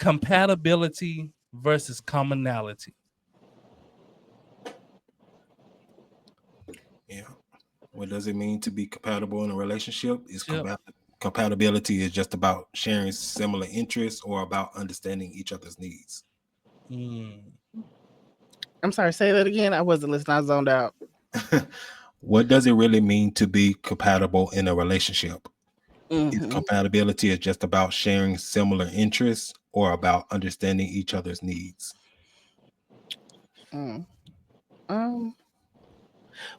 compatibility versus commonality. Yeah. What does it mean to be compatible in a relationship? Yep. Compatibility is just about sharing similar interests or about understanding each other's needs. I'm sorry, say that again. I wasn't listening. I zoned out. What does it really mean to be compatible in a relationship? Is Mm-hmm. compatibility is just about sharing similar interests or about understanding each other's needs? Mm.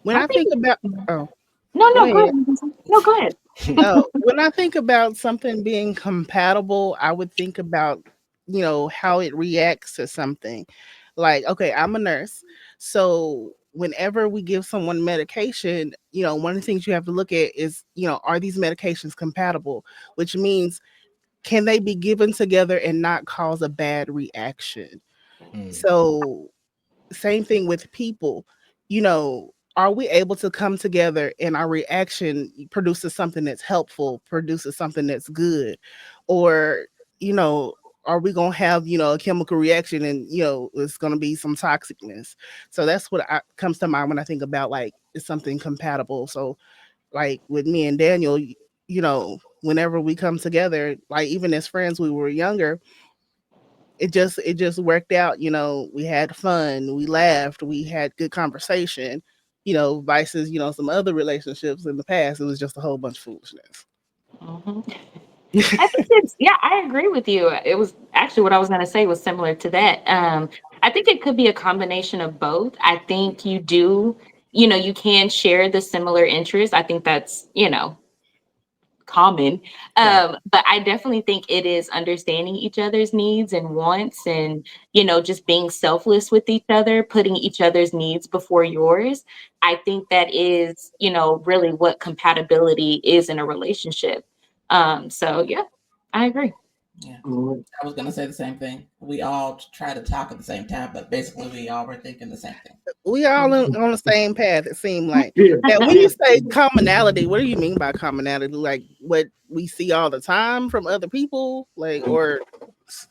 When I think about No, go no, go ahead. ahead. No, go ahead. When I think about something being compatible, I would think about, how it reacts to something. Like, okay, I'm a nurse. So whenever we give someone medication, one of the things you have to look at is, are these medications compatible? Which means, can they be given together and not cause a bad reaction? So same thing with people, are we able to come together and our reaction produces something that's helpful, produces something that's good? Or, you know, are we going to have, a chemical reaction and, it's going to be some toxicness? So that's what comes to mind when I think about like, is something compatible? So like with me and Daniel, whenever we come together, like even as friends, we were younger, it just worked out. We had fun, we laughed, we had good conversation, versus some other relationships in the past, it was just a whole bunch of foolishness. Mhm. I think I agree with you. It was actually what I was going to say was similar to that. I think it could be a combination of both. I think you can share the similar interests. I think that's, common. But I definitely think it is understanding each other's needs and wants and, just being selfless with each other, putting each other's needs before yours. I think that is, really what compatibility is in a relationship. So yeah, I agree. Yeah, I was gonna say the same thing. We all try to talk at the same time, but basically we all were thinking the same thing. We all on the same path, it seemed like. Yeah. Now, when you say commonality, what do you mean by commonality? Like what we see all the time from other people? Like, or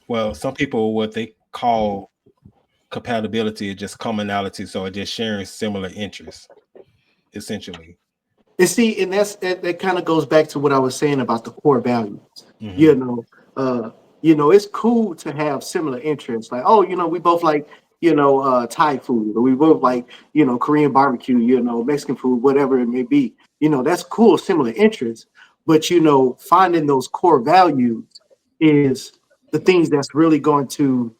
Well, some people, what they call compatibility is just commonality. So it's just sharing similar interests, essentially. And see, and that kind of goes back to what I was saying about the core values. Mhm. It's cool to have similar interests. Like, oh, we both like, Thai food, or we both like, Korean barbecue, Mexican food, whatever it may be. That's cool, similar interests. But finding those core values is the things that's really going to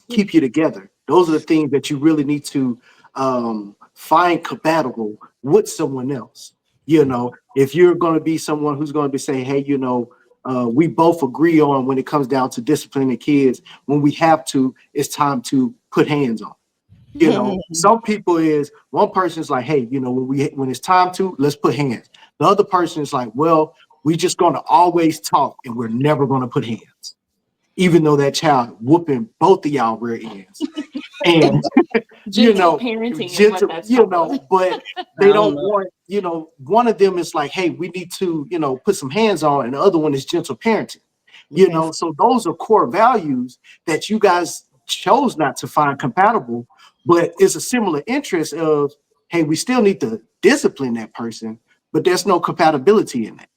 keep you together. Those are the things that you really need to find compatible with someone else. If you're going to be someone who's going to be saying, hey, we both agree on when it comes down to disciplining kids, when we have to, it's time to put hands on. Some people is one person is like, hey, when it's time to, let's put hands. The other person is like, well, we're just going to always talk and we're never going to put hands, even though that child whooping both of y'all rear ends. And Gentle parenting is what that's called. but they don't want, one of them is like, hey, we need to, put some hands on, and the other one is gentle parenting. So those are core values that you guys chose not to find compatible, but it's a similar interest of, hey, we still need to discipline that person, but there's no compatibility in that.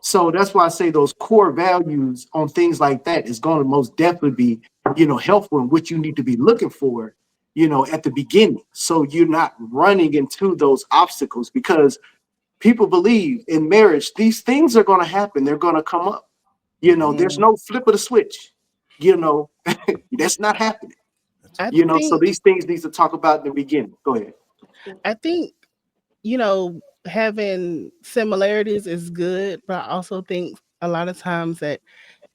So that's why I say those core values on things like that is going to most definitely be, helpful in what you need to be looking for, at the beginning. So you're not running into those obstacles, because people believe in marriage, these things are going to happen. They're going to come up. There's no flip of the switch. That's not happening. So these things need to talk about in the beginning. Go ahead. I think, having similarities is good, but I also think a lot of times that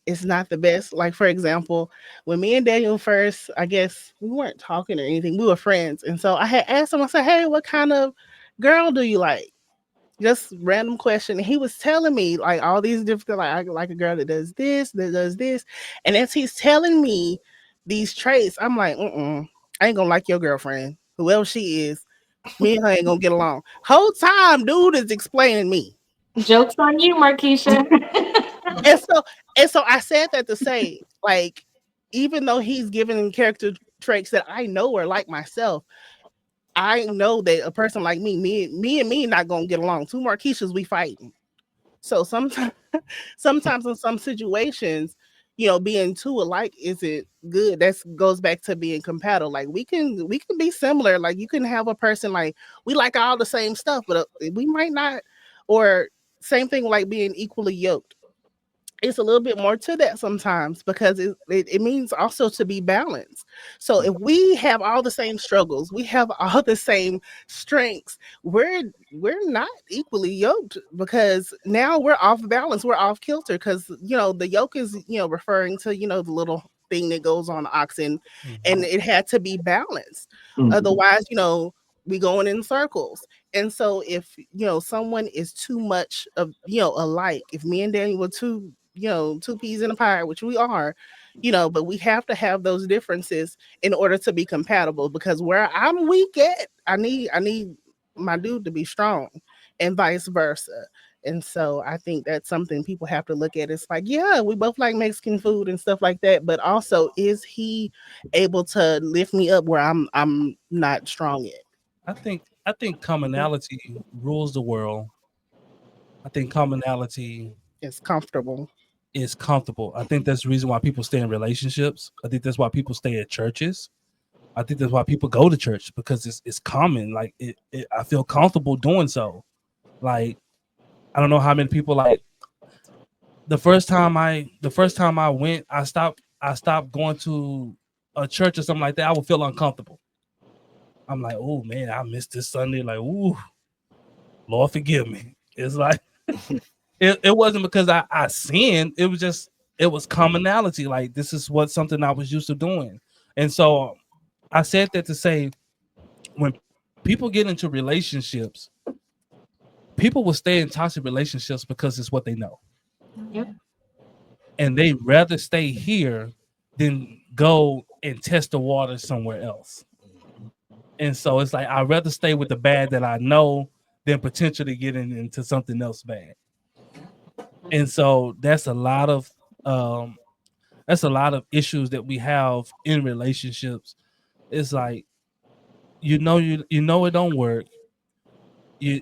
it's not the best. Like, for example, when me and Daniel first, I guess we weren't talking or anything, we were friends. And so I had asked him, I said, hey, what kind of girl do you like? Just random question. And he was telling me like all these different, like, I like a girl that does this, that does this. And as he's telling me these traits, I'm like, I ain't gonna like your girlfriend, whoever she is. Me and her ain't gonna get along. Whole time, dude is explaining me. Joke's on you, Markeisha. And so I said that to say, like, even though he's given character traits that I know are like myself, I know that a person like me not gonna get along. Two Marquishas, we fighting. So sometimes in some situations, being two alike isn't good. That goes back to being compatible. Like we can be similar. Like you can have a person like we like all the same stuff, but we might not. Or same thing like being equally yoked. It's a little bit more to that sometimes because it means also to be balanced. So if we have all the same struggles, we have all the same strengths, we're not equally yoked because now we're off balance, we're off kilter because the yoke is referring to the little thing that goes on the oxen, and it had to be balanced. Otherwise, we going in circles. And so if someone is too much of alike, if me and Daniel were two peas in a pie, which we are, but we have to have those differences in order to be compatible, because where I'm weak at, I need my dude to be strong, and vice versa. And so I think that's something people have to look at. It's like, yeah, we both like Mexican food and stuff like that, but also, is he able to lift me up where I'm not strong yet? I think commonality rules the world. I think commonality It's comfortable. is comfortable. I think that's the reason why people stay in relationships. I think that's why people stay at churches. I think that's why people go to church, because it's common. Like I feel comfortable doing so. Like I don't know how many people, like the first time I went, I stopped going to a church or something like that. I would feel uncomfortable. I'm like, oh man, I missed this Sunday. Like, ooh, Lord forgive me. It's like it wasn't because I sinned. It was commonality. Like this is something I was used to doing. And so I said that to say, when people get into relationships, people will stay in toxic relationships because it's what they know. Yep. And they rather stay here than go and test the water somewhere else. And so it's like I'd rather stay with the bad that I know than potentially getting into something else bad. And so that's a lot of issues that we have in relationships. It's like you know it don't work. You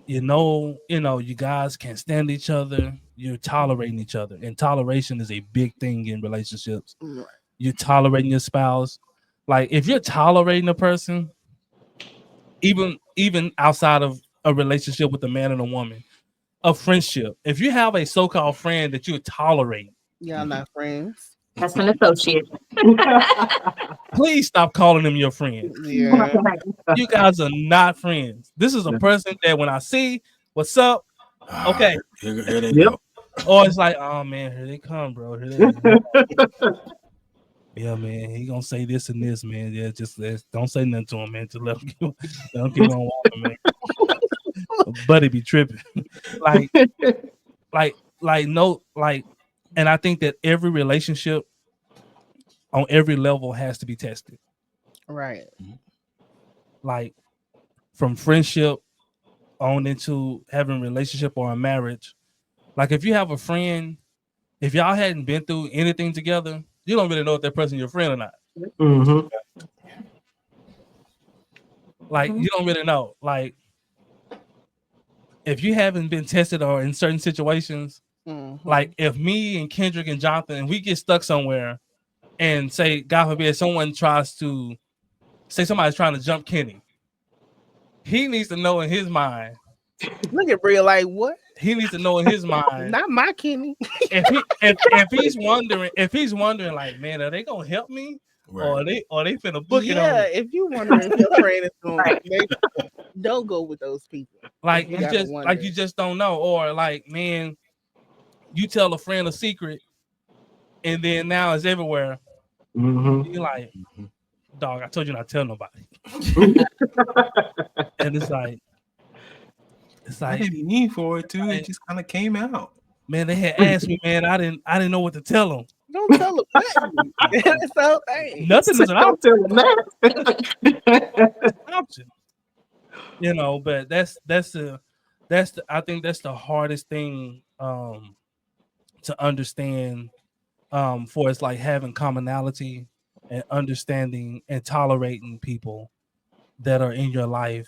guys can't stand each other. You're tolerating each other, and toleration is a big thing in relationships. Right. You're tolerating your spouse. Like if you're tolerating a person, even outside of a relationship with a man and a woman, a friendship. If you have a so-called friend that you tolerate, Y'all not friends. That's an associate. please stop calling them your friend. Yeah. You guys are not friends. This is a person that when I see, what's up? Okay. Here they Yep. go. Or it's like, oh man, here they come, bro. Here they go. Yeah, man, he gonna say this and this, man. Yeah, just don't say nothing to him, man. Just let him keep on walking, man. Buddy be tripping. like, no, like, and I think that every relationship on every level has to be tested. Right. Like from friendship on into having a relationship or a marriage. Like if you have a friend, if y'all hadn't been through anything together, you don't really know if that person your friend or not. Mm-hmm. Like you don't really know. Like if you haven't been tested or in certain situations, like if me and Kendrick and Jonathan, we get stuck somewhere and say, God forbid, somebody's trying to jump Kenny. He needs to know in his mind. Look at Bria, like what? He needs to know in his mind. Not my Kenny. if he's wondering, like, man, are they gonna help me? Right. Or they finna book it on Yeah, me? if you wondering if your friend is going, don't go with those people. Like You you gotta just wonder. don't know. Or like, man, you tell a friend a secret and then now it's everywhere. Mm-hmm. You're like, dog, I told you not to tell nobody. And it's like I didn't mean for it to. It just kind of came out. Man, they had asked me, man. I didn't know what to tell them. Don't tell them nothing. It's so hey. Nothing is an Don't tell them that. option. But that's the I think that's the hardest thing to understand for it's like having commonality and understanding and tolerating people that are in your life.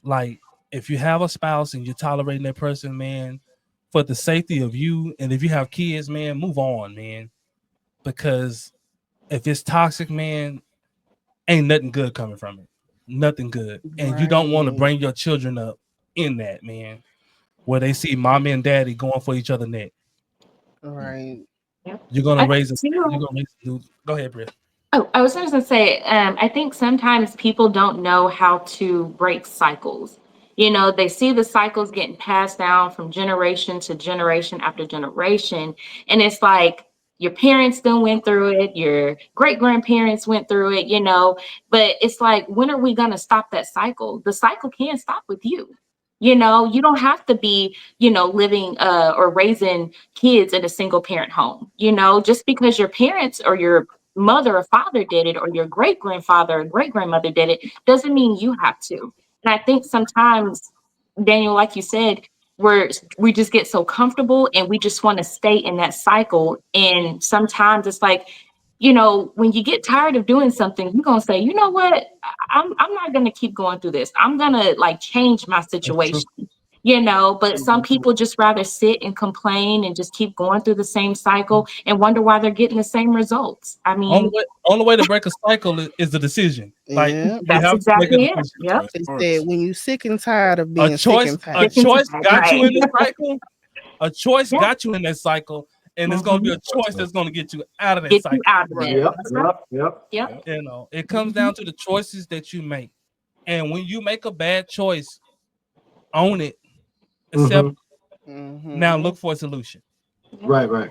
Like if you have a spouse and you're tolerating that person, man, for the safety of you, and if you have kids, man, move on, man. Because if it's toxic, man, ain't nothing good coming from it. Nothing good. And you don't want to bring your children up in that, man, where they see mommy and daddy going for each other neck. Right. You're gonna raise a dude. Go ahead, Britt. Oh, I was just gonna say, I think sometimes people don't know how to break cycles. You know, they see the cycles getting passed down from generation to generation after generation, and it's like your parents done went through it, your great grandparents went through it, you know. But it's like, when are we gonna stop that cycle? The cycle can't stop with you. You know, you don't have to be, you know, living or raising kids in a single parent home. You know, just because your parents or your mother or father did it, or your great grandfather or great grandmother did it, doesn't mean you have to. And I think sometimes, Daniel, like you said, we just get so comfortable and we just want to stay in that cycle. And sometimes it's like, you know, when you get tired of doing something, you're gonna say, you know what, I'm not gonna keep going through this. I'm gonna like change my situation. You know, but some people just rather sit and complain and just keep going through the same cycle and wonder why they're getting the same results. I mean, only way to break a cycle is a decision. Like Yeah. you that's have to make a exactly it. decision. Yep. They said when you sick and tired of A being sick choice, and a tired. choice got you Right. in this cycle. A choice Yeah. got you in that cycle, and it's gonna be a choice that's gonna get you out of that Get cycle. you out of it. Yep, That's right. yep. Yep. You know, it comes down to the choices that you make, and when you make a bad choice, own it, accept. Now look for a solution. Right.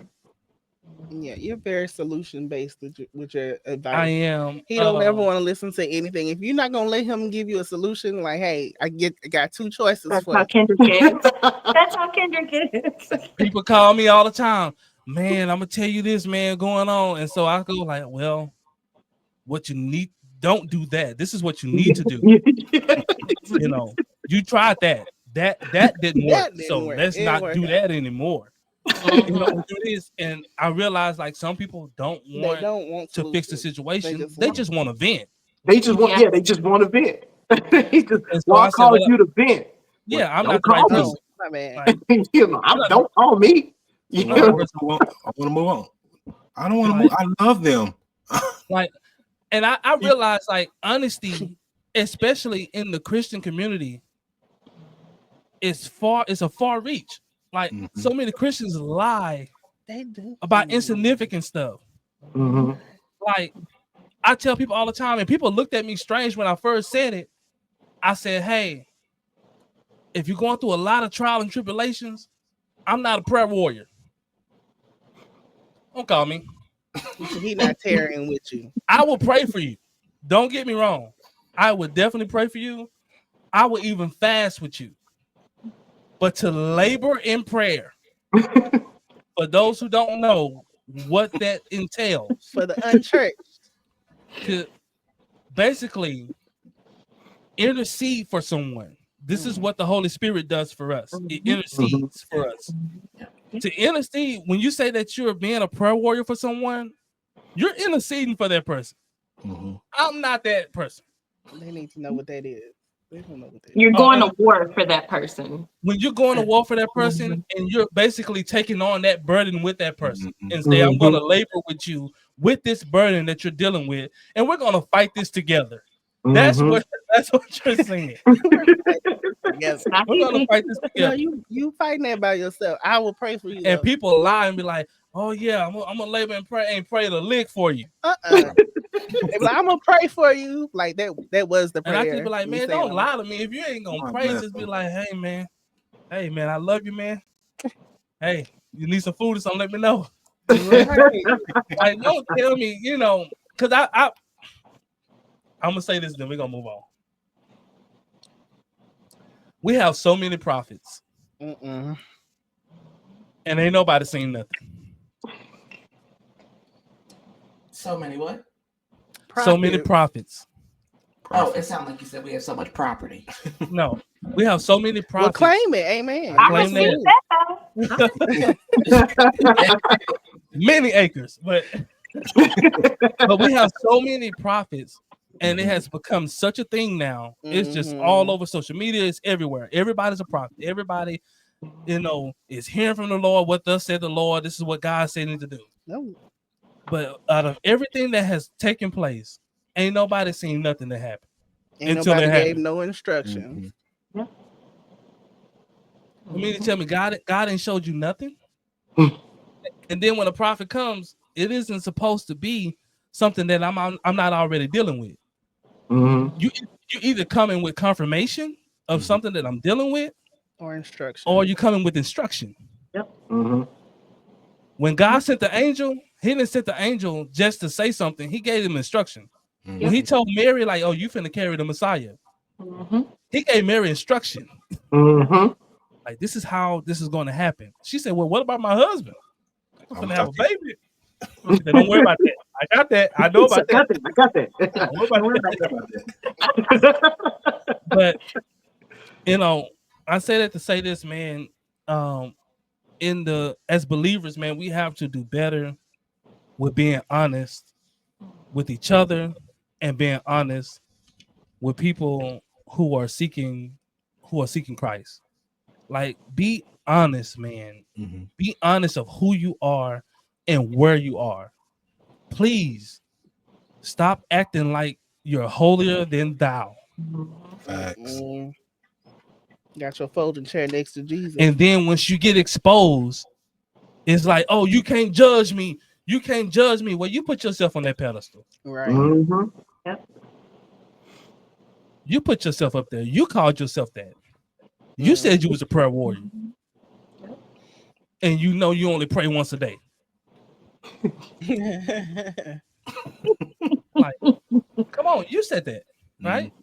Yeah, you're very solution based with your advice. I am. He don't ever want to listen to anything. If you're not gonna let him give you a solution, like, hey, I got two choices That's for how you. Kendrick is. That's how Kendrick is. People call me all the time, man. I'm gonna tell you this, man, going on, and so I go like, well, what you need, don't do that. This is what you need to do. You know, you tried that. That didn't work. That didn't So work. let's It not worked do out. that anymore. You know, do this. And I realized like some people don't They want don't want to fix the solutions. situation. They just want to vent. They just want, Yeah. they just want to vent. They just, And so well, I I said, called well, you to vent. yeah, I'm Don't not the right call me. person. Oh, my man. Like, You know, I'm not don't call me. I You I'm not the know? person. want to move on. I don't want to Like- move. I love them. Like, and I realized like honesty, especially in the Christian community, it's a far reach. Like so many Christians lie They do about insignificant stuff. Mhm. Like I tell people all the time, and people looked at me strange when I first said it. I said, hey, if you're going through a lot of trial and tribulations, I'm not a prayer warrior. Don't call me. He not tearing with you. I will pray for you. Don't get me wrong. I would definitely pray for you. I would even fast with you. But to labor in prayer, for those who don't know what that entails, For the unchurched. to basically intercede for someone. This is what the Holy Spirit does for us. It intercedes for us. To intercede, when you say that you're being a prayer warrior for someone, you're interceding for that person. I'm not that person. They need to know what that is. They don't know what that is. You're going to war for that person. When you're going to war for that person and you're basically taking on that burden with that person and say, I'm going to labor with you with this burden that you're dealing with, and we're going to fight this together. That's what you're saying. Yes. We're going to fight this No, together. you fighting that by yourself. I will pray for you. And though. people lie and be like, oh yeah, I'm gonna labor and pray and pray the lick for you. They be like, I'm gonna pray for you. Like that was the prayer. And I just be like, We man, saying, don't lie to me. If you ain't gonna pray, just be like, hey man, I love you, man. Hey, you need some food or something, let me know. Like, don't tell me, you know, because I'm gonna say this, then we're gonna move on. We have so many prophets, and ain't nobody seen nothing. So many what? So many prophets. Oh, it sounds like you said we have so much property. No, we have so many Well, prophets. claim it, amen. I Claim received that. that though. Many acres, but we have so many prophets, and it has become such a thing now. It's just all over social media. It's everywhere. Everybody's a prophet. Everybody, is hearing from the Lord. What thus said the Lord. This is what God said need to do. No. But out of everything that has taken place, ain't nobody seen nothing that happened. Ain't until nobody it gave happened. no instructions. You mean to tell me God ain't showed you nothing? And then when a prophet comes, it isn't supposed to be something that I'm not already dealing with. You either coming with confirmation of something that I'm dealing with, or instruction, or you coming with instruction. Yep. When God sent the angel, he didn't send the angel just to say something. He gave him instruction. When he told Mary, like, "Oh, you finna carry the Messiah," he gave Mary instruction. Like, this is how this is going to happen. She said, "Well, what about my husband? I'm gonna have a baby." She said, "Don't worry about that. I got that. I know about that. I got that. Don't worry about that." But I say that to say this, man. As believers, man, we have to do better with being honest with each other and being honest with people who are seeking Christ. Like, be honest, man. Be honest of who you are and where you are. Please stop acting like you're holier than thou. Facts. Got your folding chair next to Jesus. And then once you get exposed, it's like, "Oh, you can't judge me. You can't judge me." Well, you put yourself on that pedestal. Right. Yep. You put yourself up there. You called yourself that. You said you was a prayer warrior. And you only pray once a day. Like, come on, you said that, right?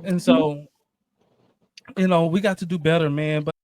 And so, we got to do better, man. But